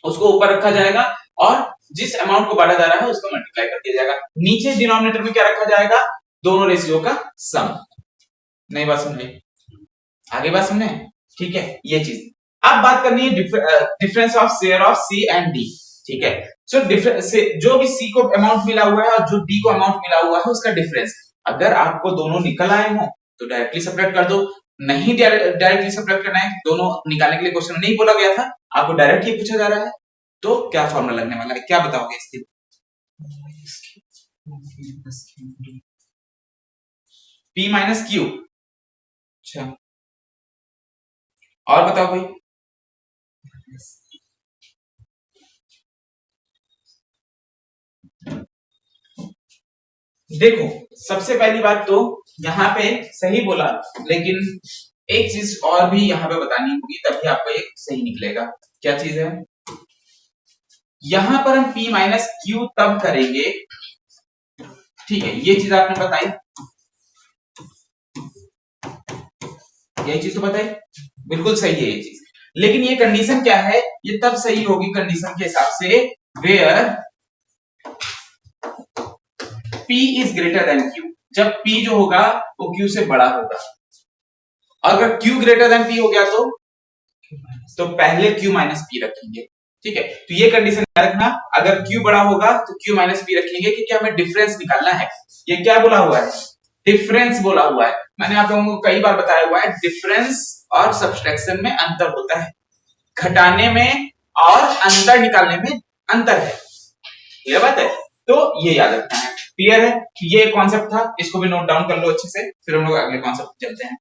उसको ऊपर रखा जाएगा और जिस अमाउंट को बांटा जा रहा है उसको मल्टीप्लाई कर दिया जाएगा। नीचे डिनोमिनेटर में क्या रखा जाएगा, दोनों रेशियो का सम। नई बात समझे? आगे बात समझे? ठीक है, ये चीज। अब बात करनी है difference of share of C and D, ठीक है। सो डिफरेंस जो भी सी को अमाउंट मिला हुआ है और जो डी को अमाउंट मिला हुआ है उसका डिफरेंस, अगर आपको दोनों निकल आए हो तो डायरेक्टली सब्ट्रैक्ट कर दो, नहीं डायरेक्टली सब्ट्रैक्ट करना है, दोनों निकालने के लिए क्वेश्चन नहीं बोला गया था, आपको डायरेक्ट ये पूछा जा रहा है, तो क्या फॉर्मूला लगने वाला है, क्या बताओगे इसके? P minus Q. अच्छा, और बताओ भाई। देखो, सबसे पहली बात तो यहाँ पे सही बोला, लेकिन एक चीज और भी यहाँ पे बतानी होगी, तभी आपको एक सही निकलेगा। क्या चीज है? यहां पर हम P माइनस क्यू तब करेंगे, ठीक है, ये चीज आपने बताई, यही चीज तो बताई, बिल्कुल सही है ये चीज, लेकिन ये कंडीशन क्या है, ये तब सही होगी कंडीशन के हिसाब से where P is greater than Q, जब P जो होगा वो Q से बड़ा होगा। अगर Q ग्रेटर देन P हो गया तो पहले Q माइनस P रखेंगे, ठीक है। तो ये कंडीशन याद रखना, अगर Q बड़ा होगा तो Q माइनस P रखेंगे, क्योंकि हमें डिफरेंस निकालना है। ये क्या बोला हुआ है? डिफरेंस बोला हुआ है। मैंने आप लोगों को कई बार बताया हुआ है, डिफरेंस और सब्सट्रैक्शन में अंतर होता है, घटाने में और अंतर निकालने में अंतर है, ये बात है, तो ये याद रखना है। क्लियर है? ये कॉन्सेप्ट था, इसको भी नोट डाउन कर लो अच्छे से, फिर हम लोग अगले कॉन्सेप्ट चलते हैं।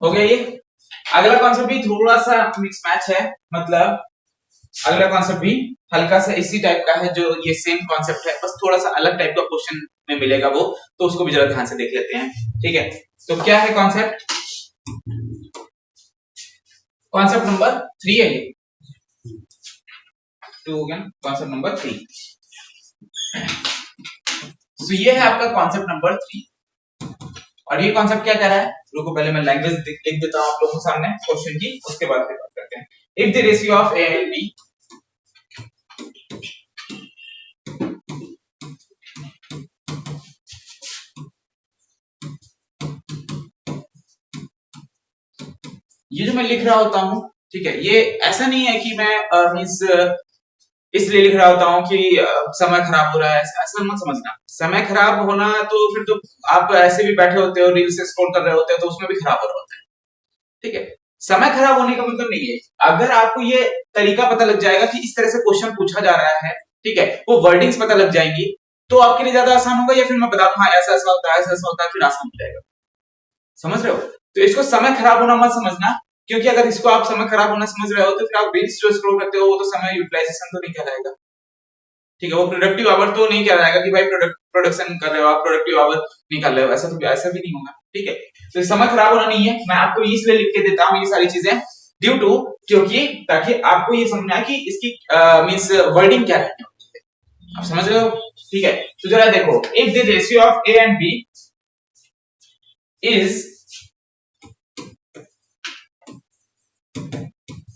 हो गया ये। अगला कॉन्सेप्ट भी थोड़ा सा मिक्स मैच है, मतलब अगला कॉन्सेप्ट भी हल्का सा इसी टाइप का है, जो ये सेम कॉन्सेप्ट है, बस थोड़ा सा अलग टाइप का क्वेश्चन में मिलेगा वो, तो उसको भी जरा ध्यान से देख लेते हैं, ठीक है। तो क्या है कॉन्सेप्ट? कॉन्सेप्ट नंबर 3 है ये, 2 हो गया, कॉन्सेप्ट नंबर 3। तो ये है आपका कॉन्सेप्ट नंबर 3, और ये कॉन्सेप्ट क्या कह रहा है, रुको पहले मैं लैंग्वेज लिख देता हूं आप लोगों के सामने क्वेश्चन की, उसके बाद फिर बात करते हैं। If the ratio of A and B, ये जो मैं लिख रहा होता हूं, ठीक है, ये ऐसा नहीं है कि मैं मींस इसलिए लिख रहा होता हूं कि समय खराब हो रहा है, ऐसा मत समझना। समय खराब होना तो फिर तो आप ऐसे भी बैठे होते हो, रील से स्क्रॉल कर रहे होते हो, तो उसमें भी खराब हो रहा होता है, ठीक है। समय खराब होने का मतलब नहीं है, अगर आपको ये तरीका पता लग जाएगा कि इस तरह से क्वेश्चन पूछा जा रहा है, ठीक है, वो वर्डिंग्स पता लग जाएंगी, तो आपके लिए ज्यादा आसान होगा, या फिर मैं बता दूं हाँ ऐसा ऐसा होता है, ऐसा ऐसा होता है, फिर आसान हो जाएगा। समझ रहे हो? तो इसको समय खराब होना मत समझना, क्योंकि अगर इसको आप समय खराब होना समझ रहे हो तो फिर आप रील्स जो स्क्रॉल करते हो वो तो समय यूटिलाइजेशन तो नहीं कहलाएगा, ठीक है, वो प्रोडक्टिव आवर तो नहीं कहलाएगा कि भाई प्रोडक्ट प्रोडक्शन कर रहे हो, आप प्रोडक्टिव आवर निकाल रहे हो, ऐसा तो ऐसा भी नहीं होगा, ठीक है। तो समय खराब होना नहीं है, मैं आपको इसलिए लिख के देता हूँ ये सारी चीजें ड्यू टू, क्योंकि ताकि आपको ये समझना है कि इसकी मींस वर्डिंग क्या है, आप समझ रहे हो, ठीक है। तो जरा देखो, if the ratio of A and B is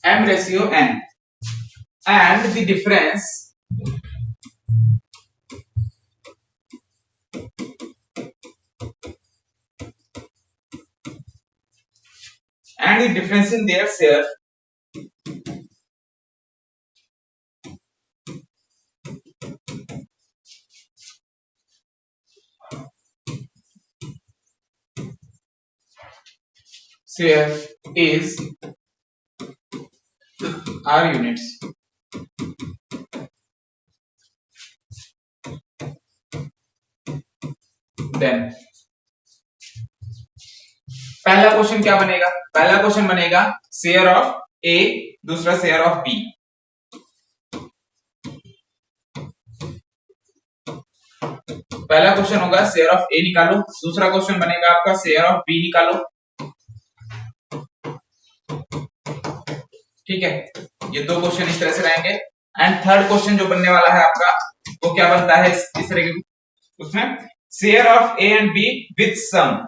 m ratio n and the difference in their share is r units, then पहला क्वेश्चन क्या बनेगा, पहला क्वेश्चन बनेगा शेयर ऑफ ए, दूसरा शेयर ऑफ बी। पहला क्वेश्चन होगा शेयर ऑफ ए निकालो, दूसरा क्वेश्चन बनेगा आपका शेयर ऑफ बी निकालो, ठीक है। ये दो क्वेश्चन इस तरह से रहेंगे। एंड थर्ड क्वेश्चन जो बनने वाला है आपका, वो क्या बनता है इस तरह के, उसमें share of A and B with sum,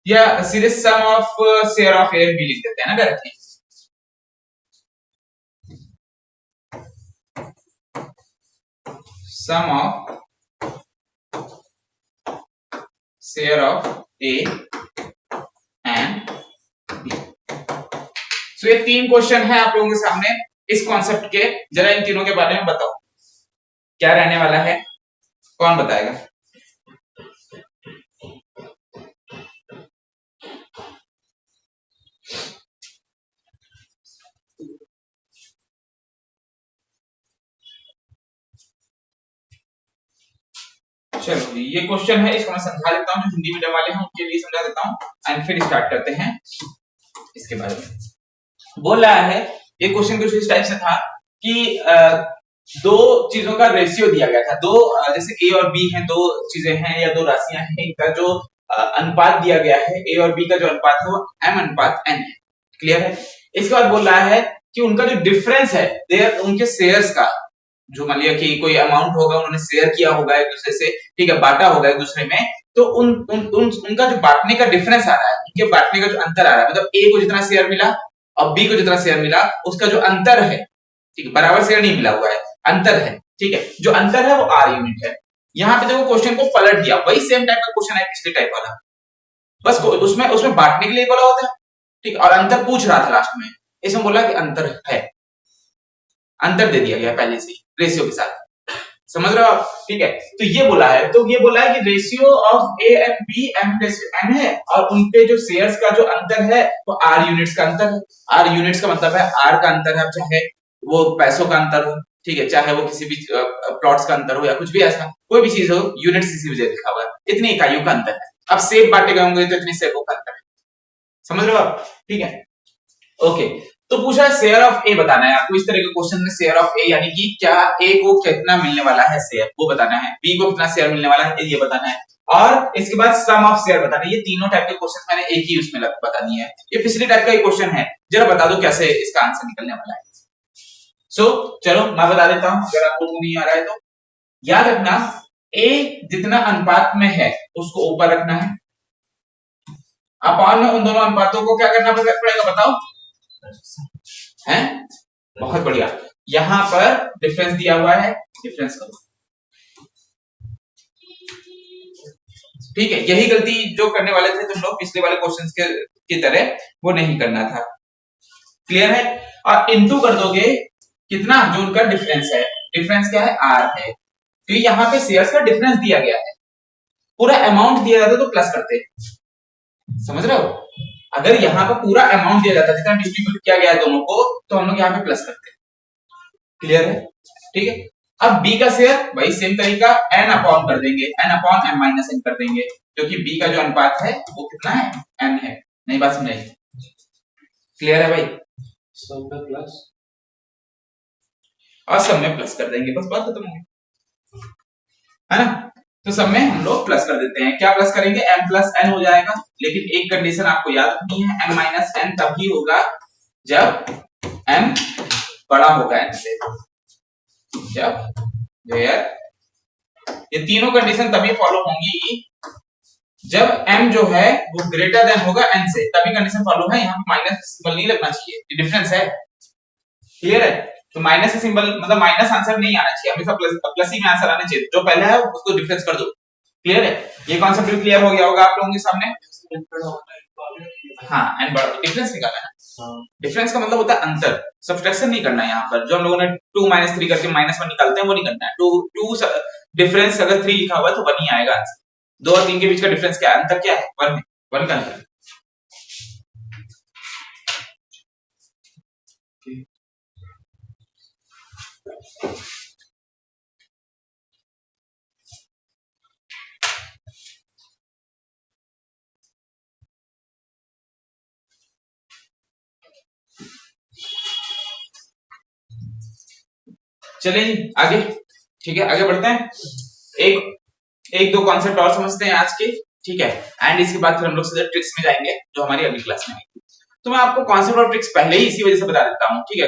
या सीधे sum of share of A and B लिख देते हैं ना directly. Sum of share of A and B. So ये तीन क्वेश्चन है आप लोगों के सामने इस कॉन्सेप्ट के। जरा इन तीनों के बारे में बताओ क्या रहने वाला है, कौन बताएगा? चलो ये क्वेश्चन है, इसको मैं समझा देता हूँ, जो हिंदी मीडियम वाले हैं उनके लिए समझा देता हूँ, एंड फिर स्टार्ट करते हैं इसके बारे में। बोल रहा है ये क्वेश्चन कुछ इस टाइप से था कि दो चीजों का रेशियो दिया गया था, दो जैसे ए और बी हैं, दो चीजें हैं या दो राशियां हैं, इनका जो अनुपात दिया गया है, ए और बी का जो अनुपात है वो m अनुपात n है। क्लियर है? इसके बाद बोल रहा है कि उनका जो डिफरेंस है देयर, उनके शेयर्स का, जो मान लिया कि कोई अमाउंट होगा, उन्होंने शेयर किया होगा एक दूसरे से, ठीक है, बांटा होगा एक दूसरे में, तो उनका जो बांटने का डिफरेंस आ रहा है, उनके बांटने का जो अंतर आ रहा है, मतलब ए को जितना शेयर मिला और बी को जितना शेयर मिला, उसका जो अंतर है, ठीक है, बराबर शेयर नहीं मिला हुआ है, अंतर है, ठीक है, जो अंतर है वो आर यूनिट है। यहाँ पे देखो क्वेश्चन को पलट दिया, वही सेम टाइप का क्वेश्चन है पिछले टाइप वाला, बस उसमें बांटने के लिए बोला होता है, ठीक, और अंतर पूछ रहा था लास्ट में, इसमें बोला कि अंतर है, अंतर दे दिया गया पहले से रेशियो के साथ, समझ रहे हो आप? ठीक है, तो ये बोला है, कि ratio of A and B m/n है, और उनके जो शेयर्स का जो अंतर है वो r यूनिट्स का अंतर है। r यूनिट्स का मतलब है r का अंतर है, चाहे वो पैसों का अंतर हो, ठीक है, चाहे वो किसी भी प्लॉट्स का अंतर हो या कुछ भी ऐसा कोई भी चीज हो, यूनिट्स इसी वजह लिखा हुआ है, इतनी इकाइयों का अंतर है। अब सेब बांटे गए होंगे तो इतनी सेबों का अंतर है, समझ रहे हो आप? ठीक है, ओके। तो पूछा है शेयर ऑफ ए बताना है आपको, इस तरह के क्वेश्चन में शेयर ऑफ ए यानी कि क्या ए को कितना मिलने वाला है शेयर, वो बताना है, बी को कितना शेयर मिलने वाला है ये बताना है, और इसके बाद सम ऑफ शेयर बताना है। ये तीनों टाइप के क्वेश्चन मैंने एक ही उसमें बता दिए हैं। ये पिछले टाइप का क्वेश्चन है, जरा बता दो कैसे इसका आंसर निकलने वाला है। सो चलो मैं बता देता हूं, अगर आपको नहीं आ रहा है तो याद रखना, ए जितना अनुपात में है उसको ऊपर रखना है, अपान में उन दोनों अनुपातों को क्या करना पड़ेगा बताओ, हैं? बहुत बढ़िया, यहां पर डिफरेंस दिया हुआ है, डिफरेंस करो, ठीक है। यही गलती जो करने वाले थे तुम लोग पिछले वाले क्वेश्चंस की तरह, वो नहीं करना था। क्लियर है? और इनटू कर दोगे कितना, जो उनका डिफरेंस है, डिफरेंस क्या है, आर है, तो यहां पे शेयर्स का डिफरेंस दिया गया है, पूरा अमाउंट दिया जाता तो प्लस करते, समझ रहे हो? अगर यहाँ पर पूरा अमाउंट दिया जाता जितना डिस्ट्रीब्यूट किया गया है दोनों को, तो हम लोग यहाँ पे प्लस करते। क्लियर है? ठीक है। अब बी का शेयर वही सेम तरीका, n अपॉन कर देंगे, n upon m minus n कर देंगे, क्योंकि बी का जो अनुपात है वो कितना है, n है। नहीं बात समझाई? क्लियर है भाई? सब में प्लस और सब में प्लस कर देंगे, बस बात खत्म होगी, है ना? तो सब में हम लोग प्लस कर देते हैं। क्या प्लस करेंगे? m प्लस n हो जाएगा। लेकिन एक कंडीशन आपको याद रखनी है, m माइनस n तभी होगा जब m बड़ा होगा n से। जब वेयर ये तीनों कंडीशन तभी फॉलो होंगी जब m जो है वो ग्रेटर देन होगा n से, तभी कंडीशन फॉलो है। यहाँ माइनस सिंबल नहीं लगना चाहिए, ये डिफरेंस है। क्लियर है? तो माइनस का सिंबल मतलब माइनस आंसर नहीं आना चाहिए, हमेशा प्लस ही में आंसर आना चाहिए। जो पहला है उसको डिफरेंस कर दो। क्लियर है? ये कॉन्सेप्ट भी क्लियर हो गया होगा आप लोगों के सामने। हाँ, एंड बड़ा डिफरेंस निकालना है। डिफरेंस का मतलब होता है अंतर, सब्सट्रैक्शन नहीं करना है। यहाँ पर जो हम लोगों ने 2 माइनस 3 करके माइनस 1 निकालते हैं वो नहीं करना है। 2 डिफरेंस अगर 3 लिखा हुआ है तो 1 ही आएगा आंसर। 2 और 3 के बीच का डिफरेंस क्या है? अंतर क्या है? 1 है, 1 का अंतर। चलिए जी आगे, ठीक है आगे बढ़ते हैं। एक एक दो कॉन्सेप्ट और समझते हैं आज के, ठीक है? एंड इसके बाद फिर हम लोग सीधे ट्रिक्स में जाएंगे जो हमारी अगली क्लास में आएगी। तो मैं आपको कॉन्सेप्ट और ट्रिक्स पहले ही इसी वजह से बता देता हूँ, ठीक है?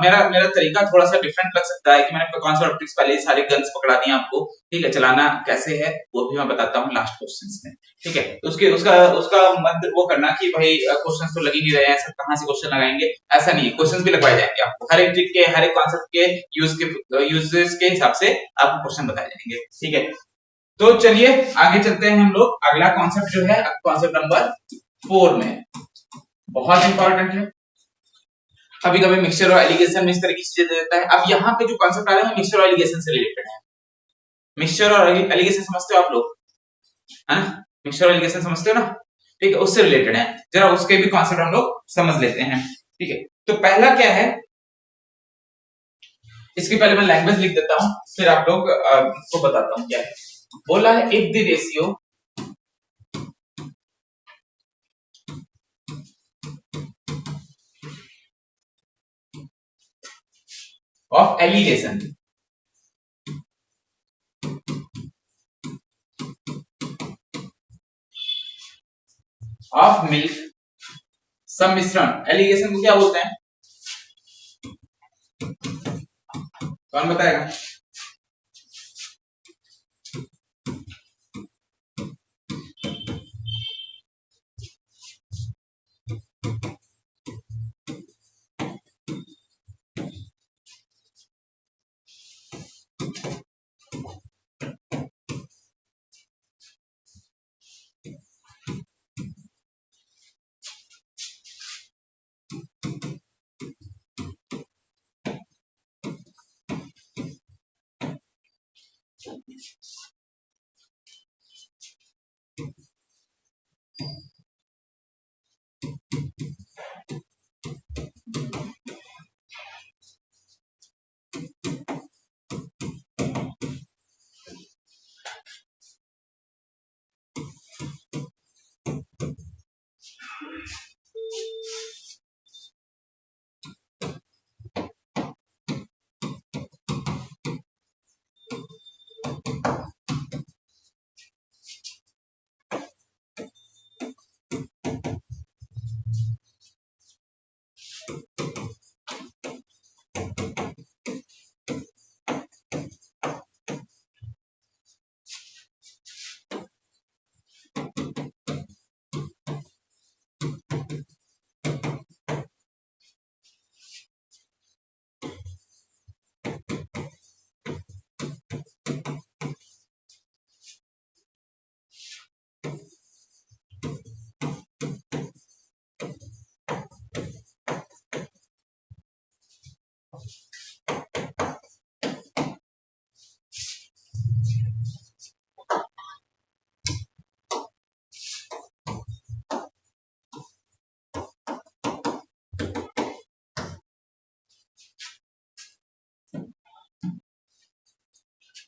मेरा मेरा तरीका थोड़ा सा डिफरेंट लग सकता है कि मैंने कॉन्सेप्ट और ट्रिक्स पहले ही सारे गन्स पकड़ा दिए आपको, ठीक है? चलाना कैसे है वो भी मैं बताता हूँ लास्ट क्वेश्चंस में, ठीक है? तो उसका उसका मत वो करना कि भाई क्वेश्चंस तो लग ही नहीं रहे हैं, सब कहां से क्वेश्चन लगाएंगे, ऐसा नहीं है। क्वेश्चंस भी लगवाए जाएंगे आपको, हर एक ट्रिक के हर एक कॉन्सेप्ट के यूजेस के हिसाब से आपको क्वेश्चन बताए जाएंगे, ठीक है? तो चलिए आगे चलते हैं हम लोग। अगला कॉन्सेप्ट जो है कॉन्सेप्ट नंबर 4 में, बहुत इंपॉर्टेंट है। कभी कभी मिक्सचर और एलिगेशन में इस तरह की चीजें दे देता है। अब यहाँ पे जो कॉन्सेप्ट आ रहे हैं मिक्सचर और एलिगेशन से रिलेटेड है। मिक्सचर और एलिगेशन समझते हो आप लोग, है ना? मिक्सचर और एलिगेशन समझते हो ना? ठीक है, उससे रिलेटेड है। जरा उसके भी कॉन्सेप्ट हम लोग समझ लेते हैं, ठीक है? तो पहला क्या है, इसके पहले मैं लैंग्वेज लिख देता हूं, फिर आप लोग को बताता हूं क्या है। बोला है if the ratio of alligation of milk सम्मिश्रण, एलिगेशन को क्या बोलते हैं? कौन बताएगा?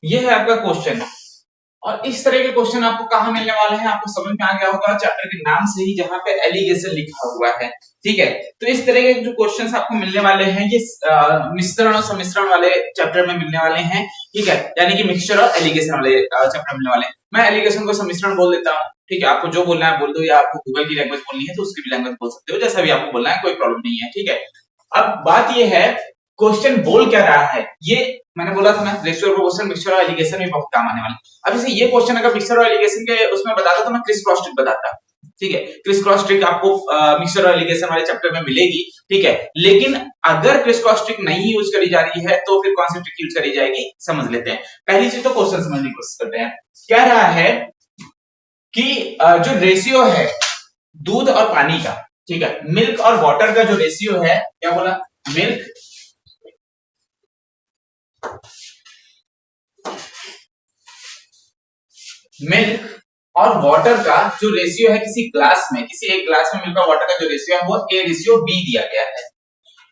ये है आपका क्वेश्चन, और इस तरह के क्वेश्चन आपको कहाँ मिलने वाले हैं, आपको समझ में आ गया होगा चैप्टर के नाम से ही, जहां पे एलिगेशन लिखा हुआ है। ठीक है, तो इस तरह के जो क्वेश्चंस आपको मिलने वाले हैं ये मिश्रण और सम्मिश्रण वाले चैप्टर में मिलने वाले हैं। ठीक है, यानी कि मिक्सचर और एलिगेशन वाले चैप्टर मिलने वाले हैं। मैं एलिगेशन को सम्मिश्रण बोल देता हूँ। ठीक है, आपको जो बोलना है बोल दो, या आपको गूगल की लैंग्वेज बोलनी है तो उसकी भी लैंग्वेज बोल सकते हो, जैसा भी आपको बोलना है, कोई प्रॉब्लम नहीं है। ठीक है, अब बात ये है क्वेश्चन बोल क्या रहा है, ये मैंने बोला था ना, रेशियो और प्रोपोर्शन मिक्सचर और एलिगेशन में बहुत काम आने वाले। अब जैसे ये क्वेश्चन अगर मिक्सचर और एलिगेशन के उसमें बताता तो मैं क्रिस क्रॉस ट्रिक बताता। ठीक है, क्रिस क्रॉस ट्रिक आपको मिक्सचर और एलिगेशन वाले चैप्टर में मिलेगी। ठीक है, लेकिन अगर क्रिस क्रॉस ट्रिक नहीं यूज करी जा रही है तो फिर कौन सी ट्रिक यूज करी जाएगी, समझ लेते हैं। पहली चीज तो क्वेश्चन समझने की कोशिश करते हैं। कह रहा है कि जो रेशियो है दूध और पानी का, ठीक है, मिल्क और वाटर का जो रेशियो है, क्या बोला, मिल्क और वाटर का जो रेशियो है किसी ग्लास में, किसी एक ग्लास में मिल्क और वाटर का जो रेशियो है वो A रेशियो B दिया गया है।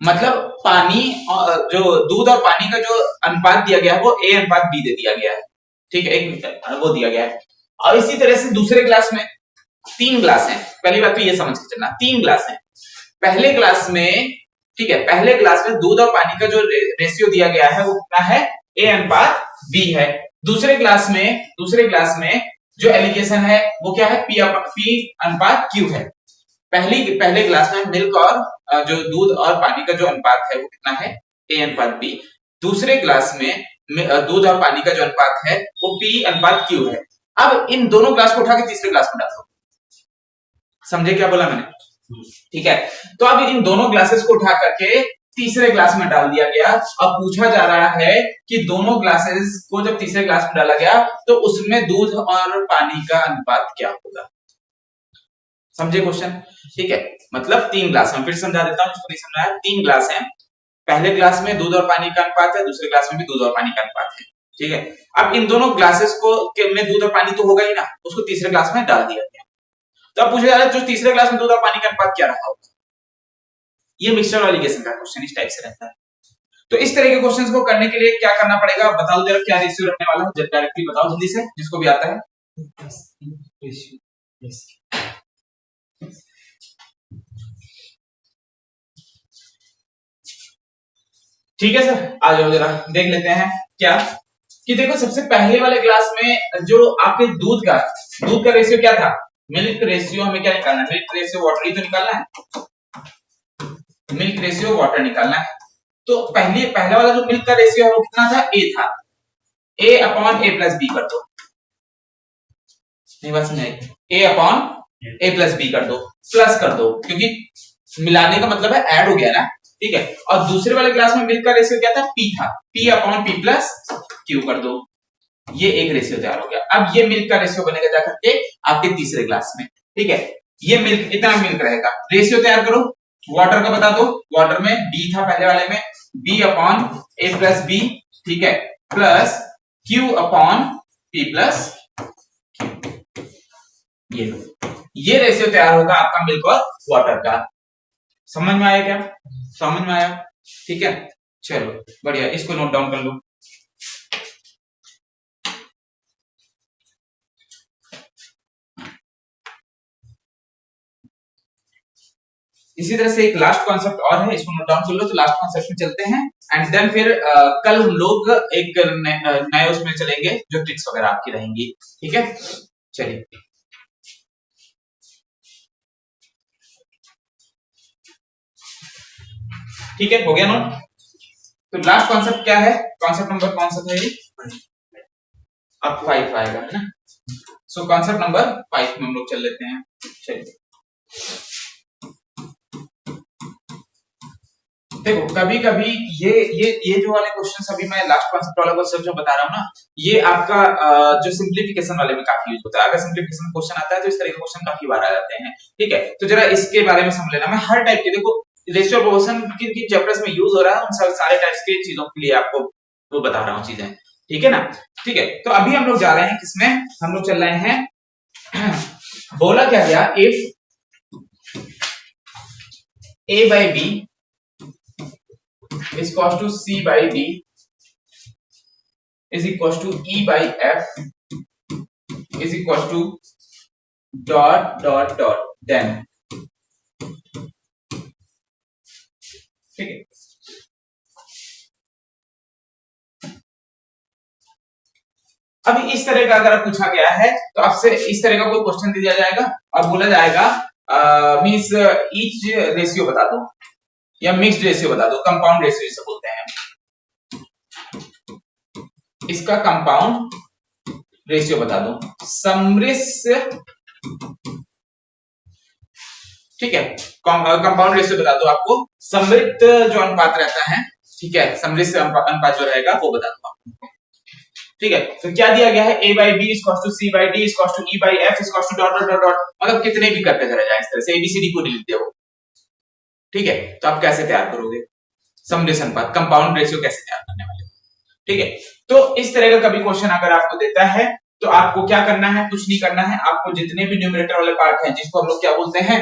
मतलब पानी और जो दूध और पानी का जो अनुपात दिया गया है वो A अनुपात B दे दिया गया है। ठीक है, एक वो दिया गया है। और इसी तरह से दूसरे ग्लास में 3 ग्लास हैं। पहली बात तो ये समझ के चलना, 3 ग्लास हैं। पहले ग्लास में, ठीक है, पहले ग्लास में दूध और पानी का जो रेशियो दिया गया है वो कितना है, A अनुपात B है। दूसरे ग्लास में जो एलिगेशन है वो क्या है, P अनुपात Q है। पहले ग्लास में मिल्क और जो दूध और पानी का जो अनुपात है वो कितना है, A अनुपात B। दूसरे ग्लास में दूध और पानी का जो अनुपात है वो P अनुपात Q है। अब इन दोनों ग्लास को उठा के तीसरे ग्लास में डाल दो। समझे क्या बोला मैंने? ठीक है, तो अब इन दोनों ग्लासेस को उठा करके तीसरे ग्लास में डाल दिया गया। अब पूछा जा रहा है कि दोनों ग्लासेस को जब तीसरे ग्लास में डाला गया तो उसमें दूध और पानी का अनुपात क्या होगा। समझे क्वेश्चन? ठीक है, मतलब 3 ग्लास है, फिर समझा देता हूं जिसको नहीं समझा है। 3 ग्लास हैं, पहले ग्लास में दूध और पानी का अनुपात है, दूसरे ग्लास में भी दूध और पानी का अनुपात है। ठीक है, अब इन दोनों ग्लासेस को में दूध और पानी तो होगा ही ना, उसको तीसरे ग्लास में डाल दिया गया। तो अब पूछा जा रहा है जो तीसरे ग्लास में दूध और पानी का अनुपात क्या रहा होगा। ये मिक्सचर और एलिगेशन का क्वेश्चन इस टाइप से रहता है। तो इस तरह के क्वेश्चंस को करने के लिए क्या करना पड़ेगा, बताओ जरा, क्या रेशियो रखने वाला है, डायरेक्टली बताओ जल्दी से, जिसको भी आता है। ठीक है सर, आ जाओ जरा देख लेते हैं क्या, कि देखो सबसे पहले वाले ग्लास में जो आपके दूध का रेशियो क्या था, मिल्क रेशियो हमें क्या निकालना है, मिल्क रेशियो वाटर ही तो निकालना है, मिल्क रेशियो वाटर निकालना है। तो पहला वाला जो मिल्क का रेशियो है वो कितना था, A था, A upon A plus B कर दो। नहीं बात समझ, A upon A plus B कर दो, प्लस कर दो, क्योंकि मिलाने का मतलब है ऐड हो गया ना। ठीक है, और दूसरे वाले क्लास में मिल्क का रेशियो क्या था, P था, P upon P plus Q कर दो। ये एक रेशियो तैयार हो गया। अब ये मिल्क का रेशियो बनेगा जाकर के आपके तीसरे ग्लास में। ठीक है, ये मिल्क, इतना मिल्क रहेगा। रेशियो तैयार करो, वाटर का बता दो, वाटर में B था पहले वाले में, B upon A plus B, ठीक है, plus Q upon P plus ये रेशियो तैयार होगा आपका मिल्क और वाटर का। समझ में आया क्या? समझ में आया? ठीक है, चलो बढ़िया, इसको नोट डाउन कर लो। इसी तरह से एक लास्ट कॉन्सेप्ट और है, इसको नोट डाउन कर लो। तो लास्ट कॉन्सेप्ट में चलते हैं एंड देन फिर कल हम लोग एक नए उसमें चलेंगे जो ट्रिक्स वगैरह आपकी रहेंगी। ठीक है, चलिए ठीक है, हो गया नोट। तो लास्ट कॉन्सेप्ट क्या है, कॉन्सेप्ट नंबर कौन सा था ये, अब 5 आएगा है ना। सो कॉन्सेप्ट नंबर 5 में हम लोग चल लेते हैं। चलिए देखो, कभी कभी ये जो वाले क्वेश्चन अभी मैं लास्ट कॉन्सेप्ट वाला क्वेश्चन जो बता रहा हूँ ना, ये आपका जो सिंप्लीफिकेशन वाले में काफी यूज होता है। अगर सिंप्लीफिकेशन क्वेश्चन आता है तो इस तरह के क्वेश्चन काफी बार आ जाते हैं। ठीक है, तो जरा इसके बारे में समझ लेना। मैं हर टाइप के, देखो रेशियो प्रोपोर्शन किन चैप्टर्स में यूज हो रहा है उन सारे टाइप्स के चीजों के लिए आपको वो बता रहा हूँ चीजें। ठीक है ना, ठीक है। तो अभी हम लोग जा रहे हैं किसमें, हम लोग चल रहे हैं बोला क्या गया, if A by B is equals to C by D is equals to E by F is equal to dot dot dot then, ठीक है। अभी इस तरह का अगर पूछा गया है तो आपसे इस तरह का कोई क्वेश्चन दिया जाएगा और बोला जाएगा मींस ईच रेशियो बता दो या मिक्स्ड रेशियो बता दो, कंपाउंड रेशियो जिसे बोलते हैं, इसका कंपाउंड रेशियो बता दो, सम्मिश्र, ठीक है, कंपाउंड रेशियो बता दो आपको, सम्मिलित जो अनुपात रहता है, ठीक है, सम्मिलित अनुपात जो रहेगा वो बता दो आपको, ठीक है। तो क्या दिया गया है, a by b is equal to c by d is equal to e by f is equal to dot dot dot, मतलब कितने भी करके चला जाए इस तरह से एबीसीडी पूरी लिख दो, ठीक है। तो आप कैसे तैयार करोगे सम्मिलित अनुपात, कंपाउंड रेशियो कैसे तैयार करने वाले, ठीक है। तो इस तरह का कभी क्वेश्चन अगर आपको देता है तो आपको क्या करना है, कुछ नहीं करना है, आपको जितने भी न्यूमरेटर वाले पार्ट हैं जिसको हम लोग क्या बोलते हैं,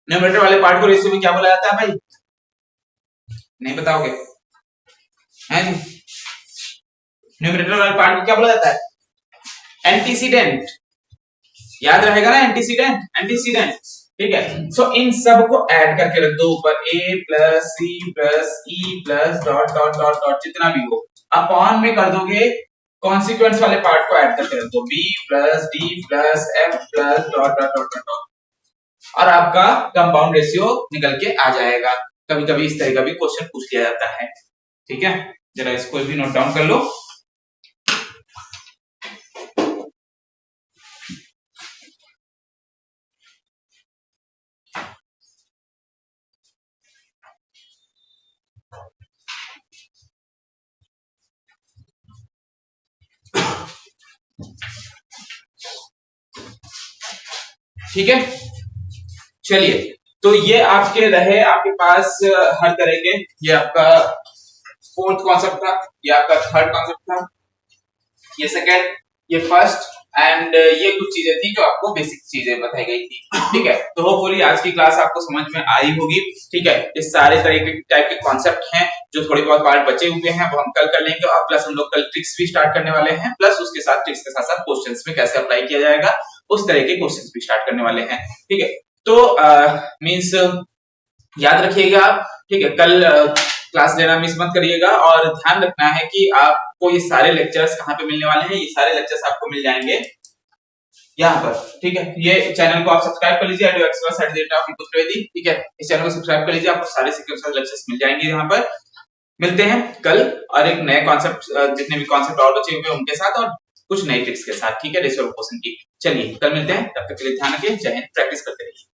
न्यूमरेटर वाले पार्ट को रेशियो में क्या बोला जाता है भाई, नहीं बताओगे, हैं जी, न्यूमरेटर वाले पार्ट को क्या बोला जाता है, एंटीसीडेंट, याद रहेगा ना, एंटीसीडेंट, एंटीसीडेंट, ठीक है। सो इन सब को ऐड करके रख दो ऊपर, a plus C plus E plus dot dot dot dot जितना भी हो, अपॉन में कर दोगे कॉन्सिक्वेंस वाले पार्ट को ऐड करके रख दो, b plus d plus f plus dot dot dot dot, और आपका कंपाउंड रेशियो निकल के आ जाएगा। कभी कभी इस तरह का भी क्वेश्चन पूछ लिया जाता है, ठीक है, जरा इसको भी नोट डाउन कर लो। ठीक है, चलिए, तो ये आपके रहे आपके पास हर तरह के, ये आपका फोर्थ कॉन्सेप्ट था, ये आपका थर्ड कॉन्सेप्ट था, ये सेकंड, ये फर्स्ट, एंड ये कुछ चीजें थी जो आपको बेसिक चीजें बताई गई थी, ठीक है। तो होपफुली आज की क्लास आपको समझ में आई होगी, ठीक है। ये सारे तरह के टाइप के कॉन्सेप्ट हैं, जो थोड़ी बहुत पार्ट बचे हुए हैं वो हम कल कर लेंगे, और प्लस हम लोग कल ट्रिक्स भी स्टार्ट करने वाले हैं, प्लस उसके साथ ट्रिक्स के साथ साथ क्वेश्चंस में कैसे अप्लाई किया जाएगा उस तरह के क्वेश्चंस भी स्टार्ट करने वाले हैं, ठीक है। तो मींस याद रखिएगा आप, ठीक है, कल क्लास लेना मिस मत करिएगा, और ध्यान रखना है कि आपको ये सारे लेक्चर्स कहाँ पे मिलने वाले हैं, ये सारे लेक्चर्स आपको मिल जाएंगे यहाँ पर, ठीक है। ये चैनल को आप सब्सक्राइब कर लीजिए, ठीक है, इस चैनल को सब्सक्राइब कर लीजिए, आपको सारे सीक्वेंशियल लेक्चर्स मिल जाएंगे यहाँ पर। मिलते हैं कल और एक नए कॉन्सेप्ट, जितने भी कॉन्सेप्ट और बचे हुए उनके साथ और कुछ नई ट्रिक्स के साथ, ठीक है, रेशियो ऑफ क्वेश्चन की। चलिए कल मिलते हैं, तब तक के लिए ध्यान रखिए, जय हिंद, प्रैक्टिस करते रहिए।